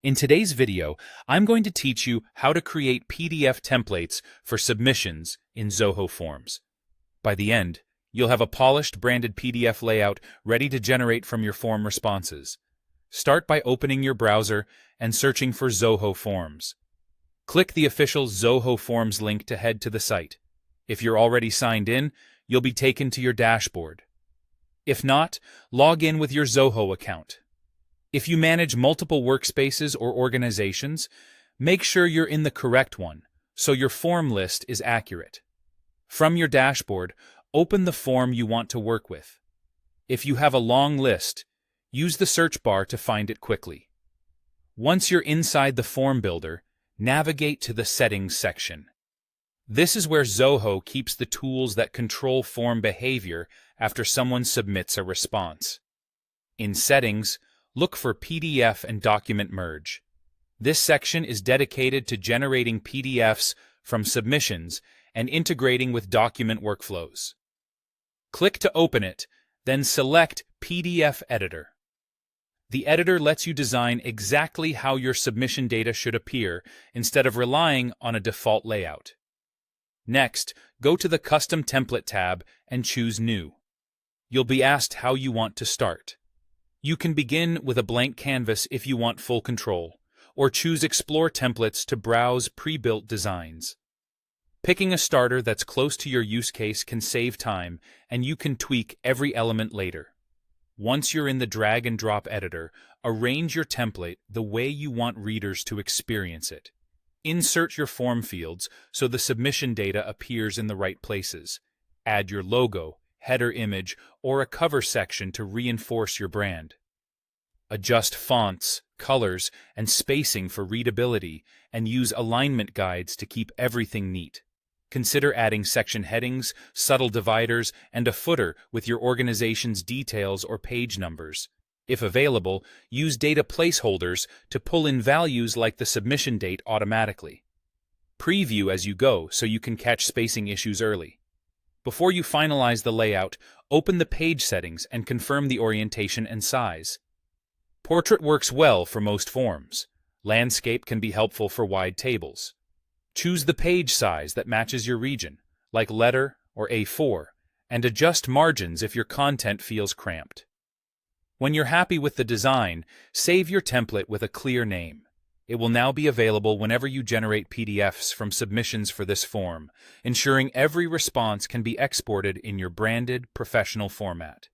In today's video, I'm going to teach you how to create PDF templates for submissions in Zoho Forms. By the end, you'll have a polished, branded PDF layout ready to generate from your form responses. Start by opening your browser and searching for Zoho Forms. Click the official Zoho Forms link to head to the site. If you're already signed in, you'll be taken to your dashboard. If not, log in with your Zoho account. If you manage multiple workspaces or organizations, make sure you're in the correct one, so your form list is accurate. From your dashboard, open the form you want to work with. If you have a long list, use the search bar to find it quickly. Once you're inside the form builder, navigate to the Settings section. This is where Zoho keeps the tools that control form behavior after someone submits a response. In Settings, look for PDF and Document Merge. This section is dedicated to generating PDFs from submissions and integrating with document workflows. Click to open it, then select PDF Editor. The editor lets you design exactly how your submission data should appear instead of relying on a default layout. Next, go to the Custom Template tab and choose New. You'll be asked how you want to start. You can begin with a blank canvas if you want full control, or choose Explore Templates to browse pre-built designs. Picking a starter that's close to your use case can save time, and you can tweak every element later. Once you're in the drag-and-drop editor, arrange your template the way you want readers to experience it. Insert your form fields so the submission data appears in the right places. Add your logo, header image, or a cover section to reinforce your brand. Adjust fonts, colors, and spacing for readability, and use alignment guides to keep everything neat. Consider adding section headings, subtle dividers, and a footer with your organization's details or page numbers. If available, use data placeholders to pull in values like the submission date automatically. Preview as you go so you can catch spacing issues early. Before you finalize the layout, open the page settings and confirm the orientation and size. Portrait works well for most forms. Landscape can be helpful for wide tables. Choose the page size that matches your region, like letter or A4, and adjust margins if your content feels cramped. When you're happy with the design, save your template with a clear name. It will now be available whenever you generate PDFs from submissions for this form, ensuring every response can be exported in your branded, professional format.